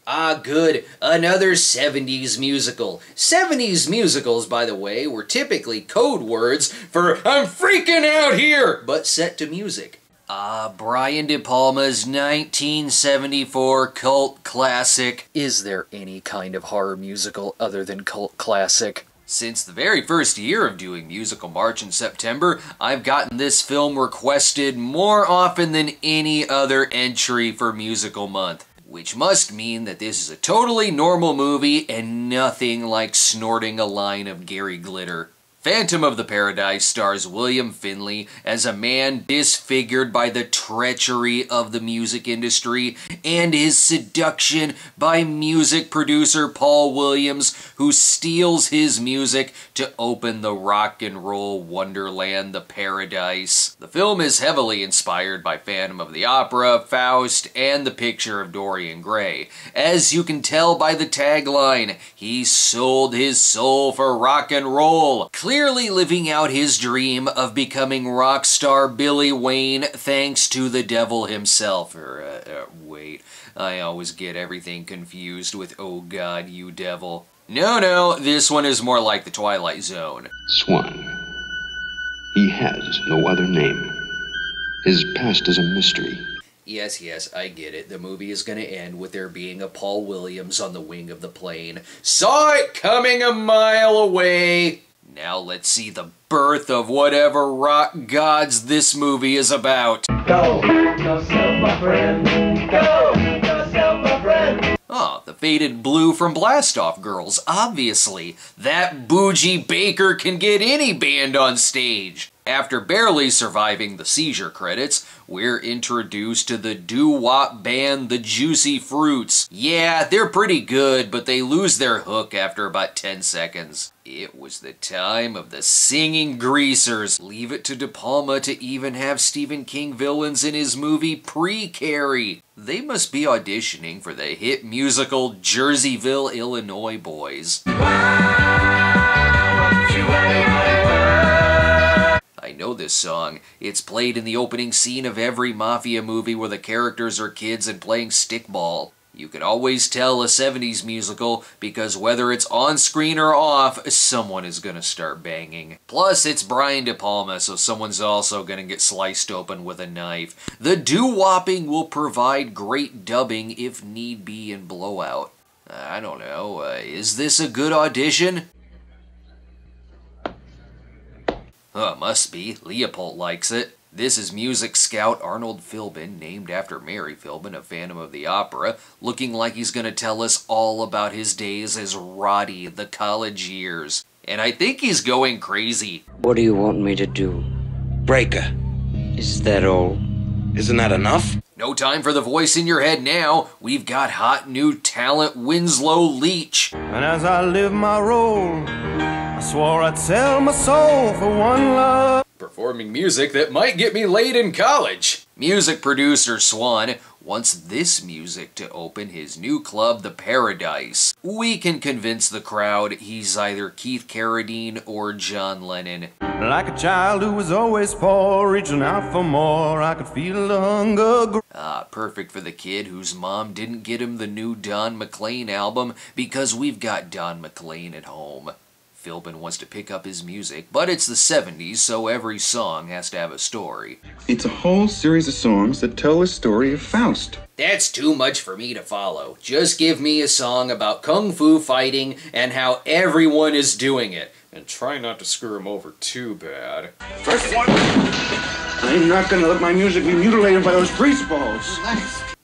Ah, good. Another 70s musical. 70s musicals, by the way, were typically code words for "I'm freaking out here," but set to music. Brian De Palma's 1974 cult classic. Is there any kind of horror musical other than cult classic? Since the very first year of doing Musical March in September, I've gotten this film requested more often than any other entry for Musical Month. Which must mean that this is a totally normal movie and nothing like snorting a line of Gary Glitter. Phantom of the Paradise stars William Finley as a man disfigured by the treachery of the music industry and his seduction by music producer Paul Williams, who steals his music to open the rock and roll wonderland, the Paradise. The film is heavily inspired by Phantom of the Opera, Faust, and The Picture of Dorian Gray. As you can tell by the tagline, he sold his soul for rock and roll. Clearly living out his dream of becoming rock star Billy Wayne thanks to the devil himself. Wait, I always get everything confused with "Oh God, you devil." No, this one is more like The Twilight Zone. Swan. He has no other name. His past is a mystery. Yes, I get it. The movie is going to end with there being a Paul Williams on the wing of the plane. Saw it coming a mile away! Now let's see the birth of whatever rock gods this movie is about. Go yourself, my friend. Go yourself, my friend. Oh, the faded blue from Blastoff Girls, obviously. That bougie Baker can get any band on stage. After barely surviving the seizure credits, we're introduced to the doo-wop band The Juicy Fruits. Yeah, they're pretty good, but they lose their hook after about 10 seconds. It was the time of the singing greasers. Leave it to De Palma to even have Stephen King villains in his movie Pre-Carrie. They must be auditioning for the hit musical Jerseyville, Illinois Boys. I know this song. It's played in the opening scene of every mafia movie where the characters are kids and playing stickball. You can always tell a 70s musical because whether it's on screen or off, someone is gonna start banging. Plus, it's Brian De Palma, so someone's also gonna get sliced open with a knife. The doo-wopping will provide great dubbing if need be in Blowout. I don't know, is this a good audition? Must be. Leopold likes it. This is music scout Arnold Philbin, named after Mary Philbin of Phantom of the Opera, looking like he's going to tell us all about his days as Roddy, the college years. And I think he's going crazy. What do you want me to do? Breaker. Is that all? Isn't that enough? No time for the voice in your head now. We've got hot new talent Winslow Leach. And as I live my role, I swore I'd sell my soul for one love. Performing music that might get me laid in college. Music producer Swan wants this music to open his new club, The Paradise. We can convince the crowd he's either Keith Carradine or John Lennon. Like a child who was always poor, reaching out for more, I could feel the hunger. Perfect for the kid whose mom didn't get him the new Don McLean album because we've got Don McLean at home. Philbin wants to pick up his music, but it's the 70s, so every song has to have a story. It's a whole series of songs that tell the story of Faust. That's too much for me to follow. Just give me a song about kung fu fighting and how everyone is doing it. And try not to screw him over too bad. First one! I'm not gonna let my music be mutilated by those grease balls.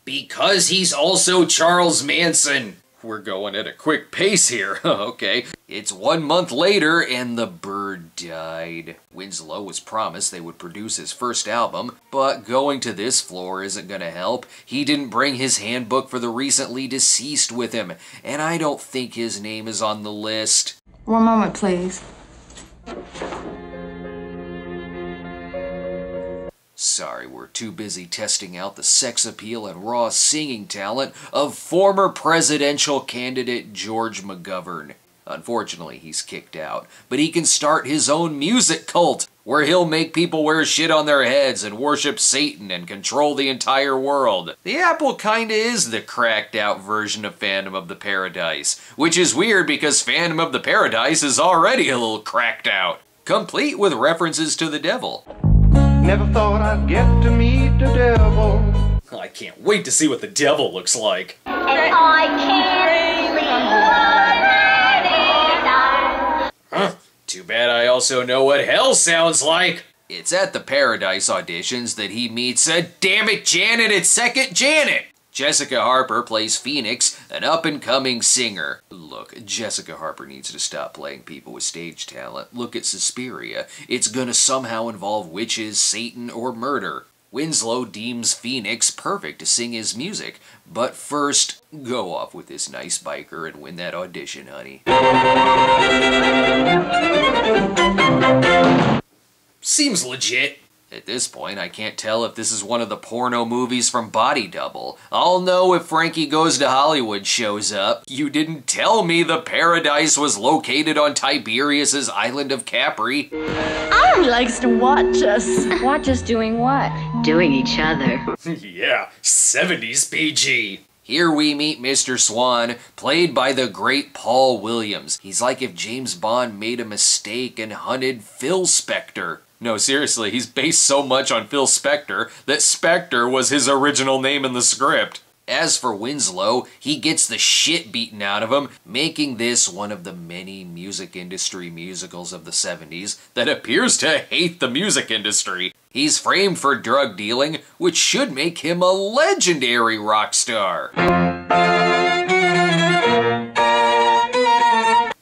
Because he's also Charles Manson. We're going at a quick pace here. Okay. It's 1 month later and the bird died. Winslow was promised they would produce his first album, but going to this floor isn't gonna help. He didn't bring his handbook for the recently deceased with him, and I don't think his name is on the list. One moment, please. Sorry, we're too busy testing out the sex appeal and raw singing talent of former presidential candidate George McGovern. Unfortunately, he's kicked out, but he can start his own music cult, where he'll make people wear shit on their heads and worship Satan and control the entire world. The Apple kinda is the cracked out version of Phantom of the Paradise, which is weird because Phantom of the Paradise is already a little cracked out, complete with references to the devil. Never thought I'd get to meet the devil. I can't wait to see what the devil looks like. And I can't sleep. Huh. Too bad I also know what hell sounds like. It's at the Paradise auditions that he meets damn it, Janet, it's second Janet. Jessica Harper plays Phoenix, an up-and-coming singer. Look, Jessica Harper needs to stop playing people with stage talent. Look at Suspiria. It's gonna somehow involve witches, Satan, or murder. Winslow deems Phoenix perfect to sing his music, but first, go off with this nice biker and win that audition, honey. Seems legit. At this point, I can't tell if this is one of the porno movies from Body Double. I'll know if Frankie Goes to Hollywood shows up. You didn't tell me the Paradise was located on Tiberius's island of Capri. He likes to watch us. Watch us doing what? Doing each other. Yeah, 70s PG. Here we meet Mr. Swan, played by the great Paul Williams. He's like if James Bond made a mistake and hunted Phil Spector. No, seriously, he's based so much on Phil Spector that Spector was his original name in the script. As for Winslow, he gets the shit beaten out of him, making this one of the many music industry musicals of the 70s that appears to hate the music industry. He's framed for drug dealing, which should make him a legendary rock star.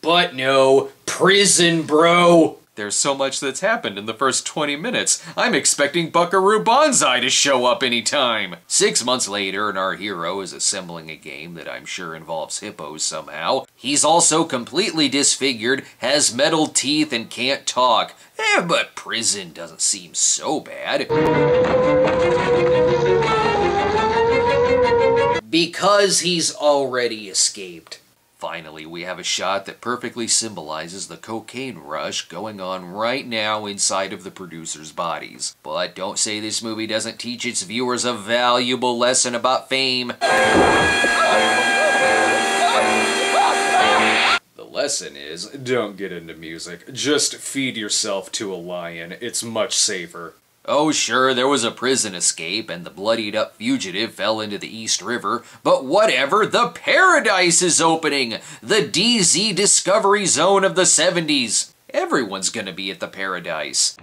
But no, prison, bro! There's so much that's happened in the first 20 minutes. I'm expecting Buckaroo Banzai to show up anytime. 6 months later, and our hero is assembling a game that I'm sure involves hippos somehow. He's also completely disfigured, has metal teeth, and can't talk. But prison doesn't seem so bad. Because he's already escaped. Finally, we have a shot that perfectly symbolizes the cocaine rush going on right now inside of the producers' bodies. But don't say this movie doesn't teach its viewers a valuable lesson about fame. The lesson is, don't get into music. Just feed yourself to a lion. It's much safer. Oh sure, there was a prison escape and the bloodied-up fugitive fell into the East River, but whatever, the Paradise is opening! The DZ Discovery Zone of the 70s! Everyone's gonna be at the Paradise.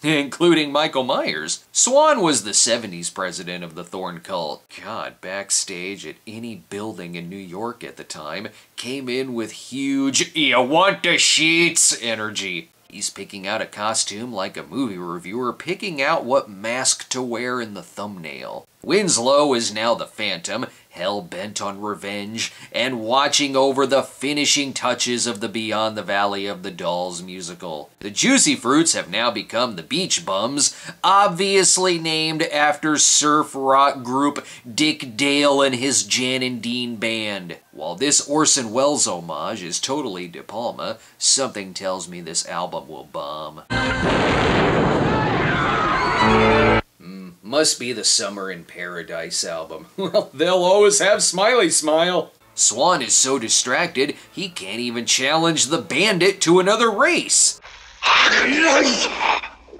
Including Michael Myers. Swan was the 70s president of the Thorn Cult. God, backstage at any building in New York at the time, came in with huge, "You want the sheets?" energy. He's picking out a costume like a movie reviewer picking out what mask to wear in the thumbnail. Winslow is now the Phantom, hell-bent on revenge, and watching over the finishing touches of the Beyond the Valley of the Dolls musical. The Juicy Fruits have now become the Beach Bums, obviously named after surf rock group Dick Dale and his Jan and Dean band. While this Orson Welles homage is totally De Palma, something tells me this album will bomb. Must be the Summer in Paradise album. Well, they'll always have Smiley Smile. Swan is so distracted, he can't even challenge the bandit to another race.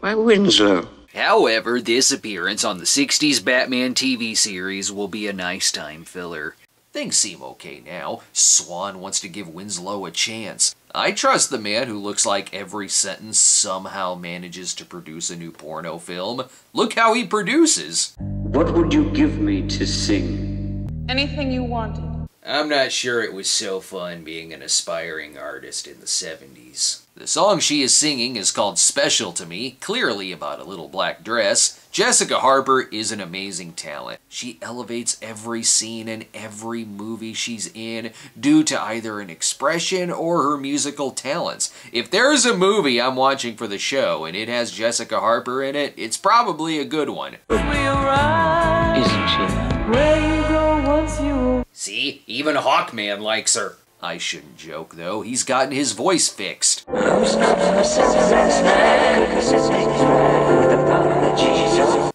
Why, Winslow? However, this appearance on the 60s Batman TV series will be a nice time filler. Things seem okay now. Swan wants to give Winslow a chance. I trust the man who looks like every sentence somehow manages to produce a new porno film. Look how he produces. What would you give me to sing? Anything you wanted. I'm not sure it was so fun being an aspiring artist in the 70s. The song she is singing is called Special to Me, clearly about a little black dress. Jessica Harper is an amazing talent. She elevates every scene and every movie she's in due to either an expression or her musical talents. If there's a movie I'm watching for the show and it has Jessica Harper in it, it's probably a good one. Isn't she? See, See, even Hawkman likes her. I shouldn't joke, though. He's gotten his voice fixed.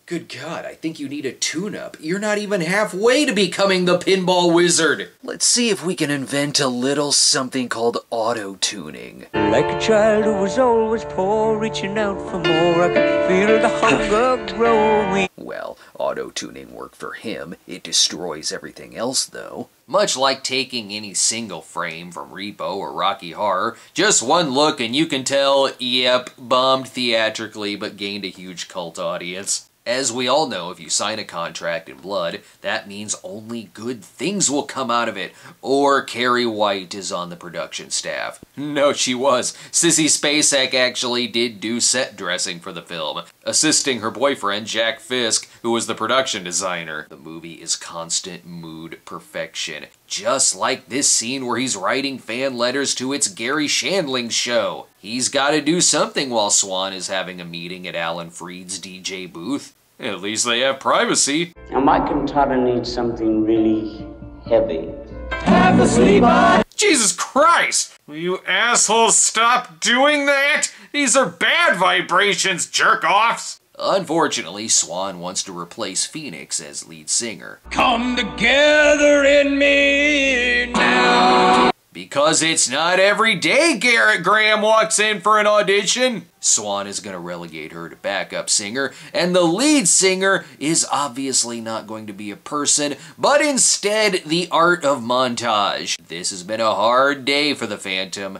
Good God, I think you need a tune-up. You're not even halfway to becoming the Pinball Wizard. Let's see if we can invent a little something called auto-tuning. Like a child who was always poor, reaching out for more, I could feel the hunger growing. Well, auto-tuning worked for him. It destroys everything else, though. Much like taking any single frame from Repo or Rocky Horror, just one look and you can tell, yep, bombed theatrically but gained a huge cult audience. As we all know, if you sign a contract in blood, that means only good things will come out of it. Or Carrie White is on the production staff. No, she was. Sissy Spacek actually did do set dressing for the film, assisting her boyfriend, Jack Fisk, who was the production designer. The movie is constant mood perfection. Just like this scene where he's writing fan letters to It's Gary Shandling's show. He's got to do something while Swan is having a meeting at Alan Freed's DJ booth. At least they have privacy. Now my cantata needs something really heavy. Have a sleep on. Jesus Christ! Will you assholes stop doing that? These are bad vibrations, jerk-offs! Unfortunately, Swan wants to replace Phoenix as lead singer. Come together in me now. Because it's not every day Garrett Graham walks in for an audition. Swan is going to relegate her to backup singer, and the lead singer is obviously not going to be a person, but instead the art of montage. This has been a hard day for the Phantom.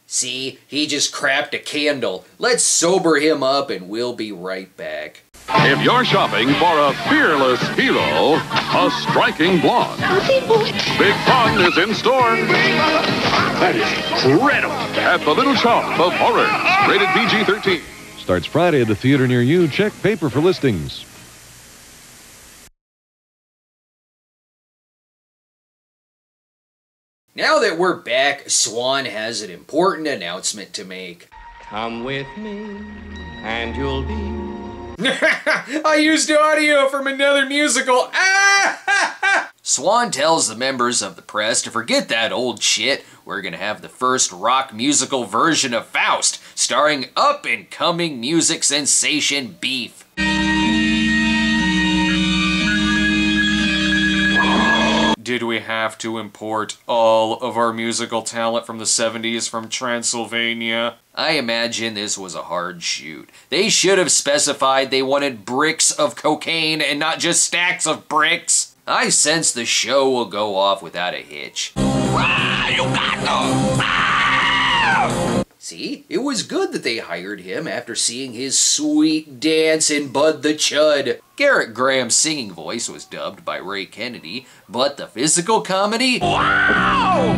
See, he just crapped a candle. Let's sober him up and we'll be right back. If you're shopping for a fearless hero, a striking blonde, Big Fun is in store. That is incredible. At the Little Shop of Horrors, rated PG-13. Starts Friday at the theater near you. Check paper for listings. Now that we're back, Swan has an important announcement to make. Come with me, and you'll be... I used audio from another musical. Swan tells the members of the press to forget that old shit. We're gonna have the first rock musical version of Faust, starring up-and-coming music sensation Beef. Did we have to import all of our musical talent from the 70s from Transylvania? I imagine this was a hard shoot. They should have specified they wanted bricks of cocaine and not just stacks of bricks. I sense the show will go off without a hitch. See, it was good that they hired him after seeing his sweet dance in Bud the Chud. Garrett Graham's singing voice was dubbed by Ray Kennedy, but the physical comedy? Wow!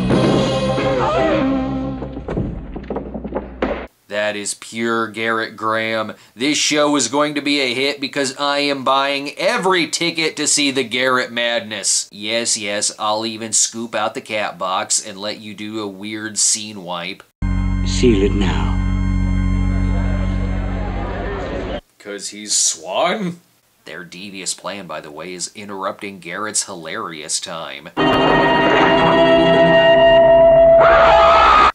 That is pure Garrett Graham. This show is going to be a hit because I am buying every ticket to see the Garrett madness. Yes, yes, I'll even scoop out the cat box and let you do a weird scene wipe. Seal it now. 'Cause he's Swan? Their devious plan, by the way, is interrupting Garrett's hilarious time.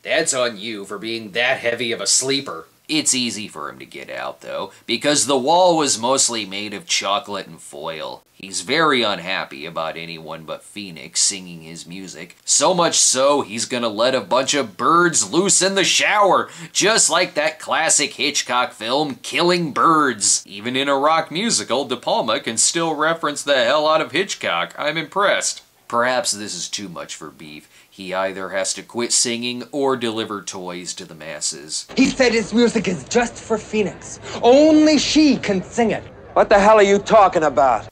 That's on you for being that heavy of a sleeper. It's easy for him to get out, though, because the wall was mostly made of chocolate and foil. He's very unhappy about anyone but Phoenix singing his music. So much so, he's gonna let a bunch of birds loose in the shower, just like that classic Hitchcock film, Killing Birds. Even in a rock musical, De Palma can still reference the hell out of Hitchcock. I'm impressed. Perhaps this is too much for Beef. He either has to quit singing or deliver toys to the masses. He said his music is just for Phoenix. Only she can sing it. What the hell are you talking about?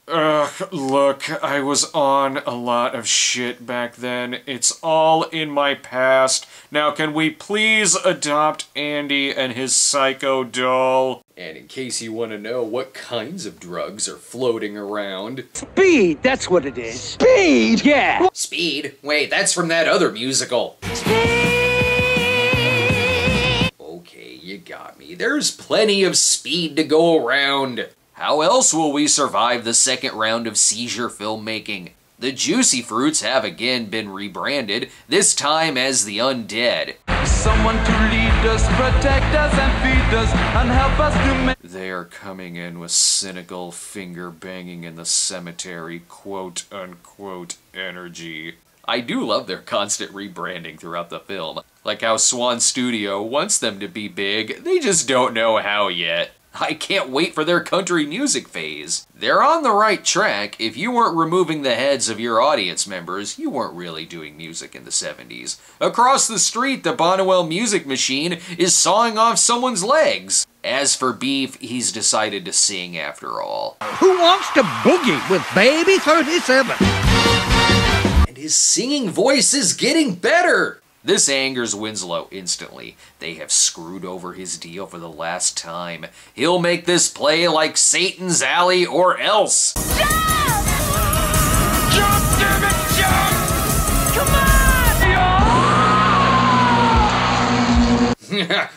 Look, I was on a lot of shit back then. It's all in my past. Now can we please adopt Andy and his psycho doll? And in case you want to know what kinds of drugs are floating around... Speed, that's what it is. Speed, yeah! Speed? Wait, that's from that other musical. Okay, you got me. way. There's plenty of speed to go around. How else will we survive the second round of seizure filmmaking? The Juicy Fruits have again been rebranded, this time as the Undead. Someone to lead us, protect us, and feed us, and help us to make... They are coming in with cynical finger-banging in the cemetery, quote-unquote energy. I do love their constant rebranding throughout the film. Like how Swan Studio wants them to be big, they just don't know how yet. I can't wait for their country music phase. They're on the right track. If you weren't removing the heads of your audience members, you weren't really doing music in the 70s. Across the street, the Bonnewell Music Machine is sawing off someone's legs. As for Beef, he's decided to sing after all. Who wants to boogie with Baby 37? And his singing voice is getting better! This angers Winslow instantly. They have screwed over his deal for the last time. He'll make this play like Satan's Alley or else. Jump! Jump, damn it, jump! Come on!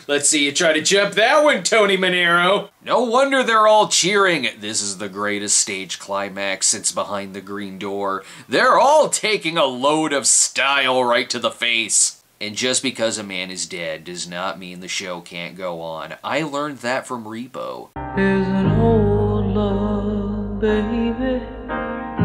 Let's see you try to jump that one, Tony Manero. No wonder they're all cheering. This is the greatest stage climax since Behind the Green Door. They're all taking a load of style right to the face. And just because a man is dead does not mean the show can't go on. I learned that from Repo. Here's an old love, baby.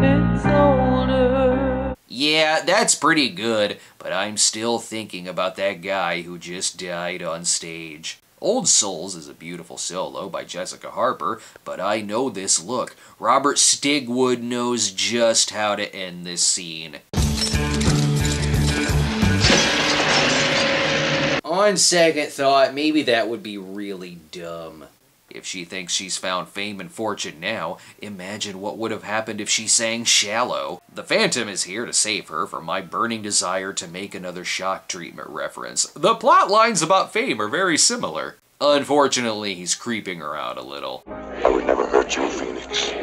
It's older. Yeah, that's pretty good, but I'm still thinking about that guy who just died on stage. Old Souls is a beautiful solo by Jessica Harper, but I know this look. Robert Stigwood knows just how to end this scene. On second thought, maybe that would be really dumb. If she thinks she's found fame and fortune now, imagine what would have happened if she sang Shallow. The Phantom is here to save her from my burning desire to make another shock treatment reference. The plot lines about fame are very similar. Unfortunately, he's creeping her out a little. I would never hurt you, Phoenix.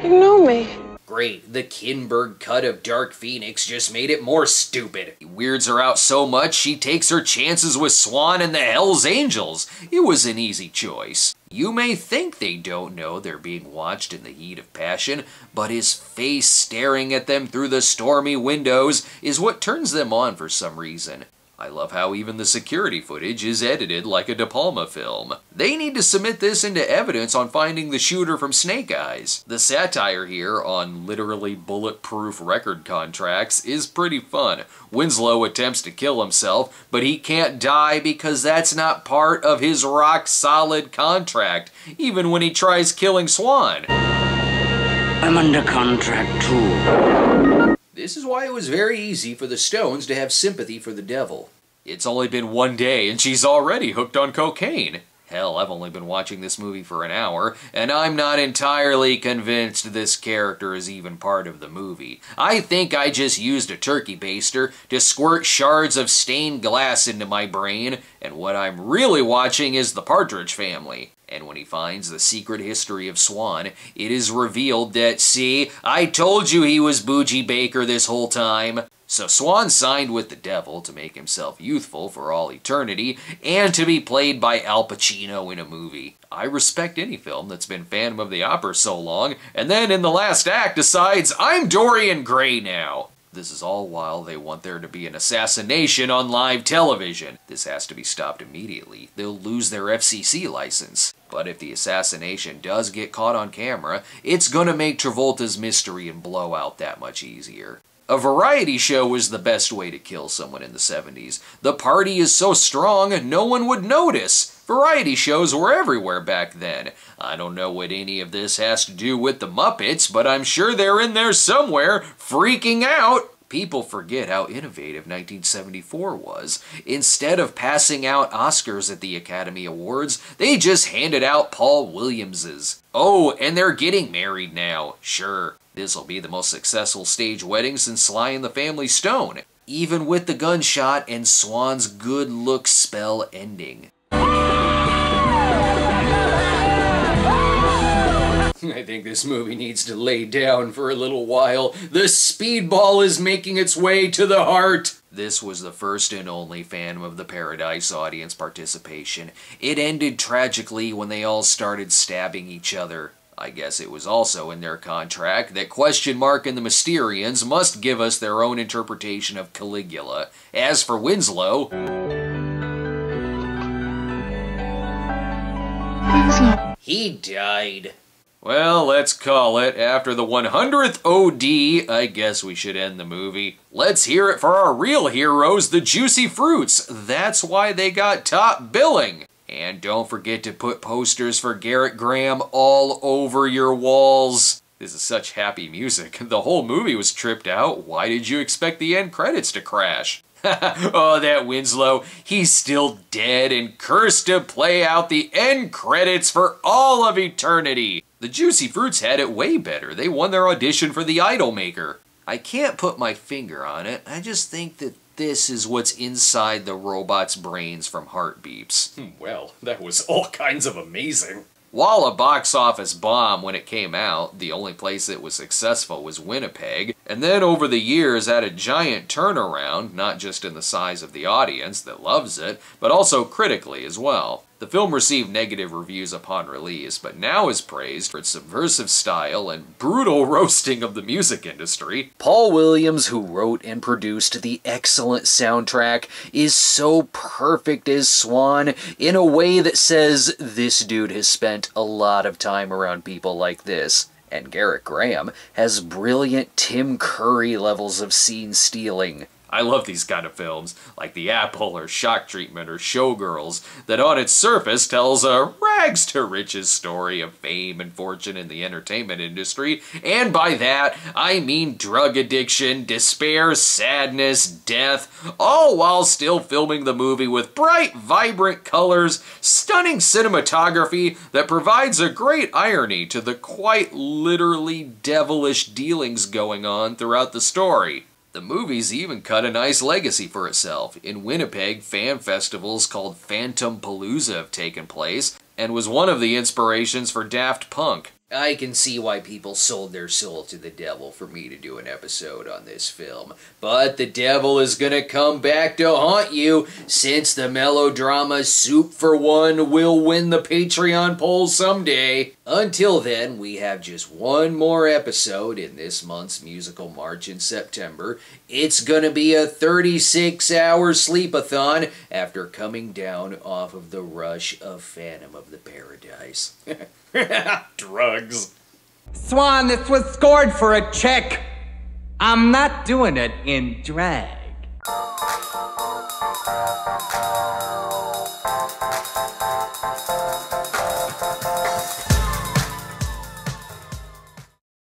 You know me. Great, the Kinberg cut of Dark Phoenix just made it more stupid. He weirds her out so much she takes her chances with Swan and the Hells Angels. It was an easy choice. You may think they don't know they're being watched in the heat of passion, but his face staring at them through the stormy windows is what turns them on for some reason. I love how even the security footage is edited like a De Palma film. They need to submit this into evidence on finding the shooter from Snake Eyes. The satire here on literally bulletproof record contracts is pretty fun. Winslow attempts to kill himself, but he can't die because that's not part of his rock-solid contract, even when he tries killing Swan. I'm under contract too. This is why it was very easy for the Stones to have sympathy for the devil. It's only been one day and she's already hooked on cocaine. Hell, I've only been watching this movie for an hour, and I'm not entirely convinced this character is even part of the movie. I think I just used a turkey baster to squirt shards of stained glass into my brain, and what I'm really watching is The Partridge Family. And when he finds the secret history of Swan, it is revealed that, see, I told you he was Bougie Baker this whole time. So Swan signed with the devil to make himself youthful for all eternity, and to be played by Al Pacino in a movie. I respect any film that's been Phantom of the Opera so long, and then in the last act decides, I'm Dorian Gray now. This is all while they want there to be an assassination on live television. This has to be stopped immediately. They'll lose their FCC license. But if the assassination does get caught on camera, it's gonna make Travolta's mystery and blowout that much easier. A variety show was the best way to kill someone in the 70s. The party is so strong, no one would notice. Variety shows were everywhere back then. I don't know what any of this has to do with the Muppets, but I'm sure they're in there somewhere, freaking out. People forget how innovative 1974 was. Instead of passing out Oscars at the Academy Awards, they just handed out Paul Williamses. Oh, and they're getting married now, sure. This'll be the most successful stage wedding since Sly and the Family Stone, even with the gunshot and Swan's good look spell ending. I think this movie needs to lay down for a little while. The speedball is making its way to the heart. This was the first and only Phantom of the Paradise audience participation. It ended tragically when they all started stabbing each other. I guess it was also in their contract that Question Mark and the Mysterians must give us their own interpretation of Caligula. As for Winslow... he died. Well, let's call it. After the 100th OD, I guess we should end the movie. Let's hear it for our real heroes, the Juicy Fruits. That's why they got top billing. And don't forget to put posters for Garrett Graham all over your walls. This is such happy music. The whole movie was tripped out. Why did you expect the end credits to crash? Oh, that Winslow, he's still dead and cursed to play out the end credits for all of eternity. The Juicy Fruits had it way better. They won their audition for The Idolmaker. I can't put my finger on it. I just think that this is what's inside the robot's brains from Heartbeeps. Well, that was all kinds of amazing. While a box office bomb when it came out, the only place it was successful was Winnipeg, and then over the years had a giant turnaround, not just in the size of the audience that loves it, but also critically as well. The film received negative reviews upon release, but now is praised for its subversive style and brutal roasting of the music industry. Paul Williams, who wrote and produced the excellent soundtrack, is so perfect as Swan in a way that says this dude has spent a lot of time around people like this. And Garrett Graham has brilliant Tim Curry levels of scene stealing. I love these kind of films, like The Apple or Shock Treatment or Showgirls, that on its surface tells a rags to riches story of fame and fortune in the entertainment industry, and by that, I mean drug addiction, despair, sadness, death, all while still filming the movie with bright, vibrant colors, stunning cinematography that provides a great irony to the quite literally devilish dealings going on throughout the story. The movie's even cut a nice legacy for itself. In Winnipeg, fan festivals called Phantom Palooza have taken place, and was one of the inspirations for Daft Punk. I can see why people sold their soul to the devil for me to do an episode on this film. But the devil is gonna come back to haunt you, since the melodrama Soup for One will win the Patreon poll someday. Until then, we have just one more episode in this month's musical march in September. It's gonna be a 36-hour sleepathon after coming down off of the rush of Phantom of the Paradise. Drugs. Swan, this was scored for a check. I'm not doing it in drag.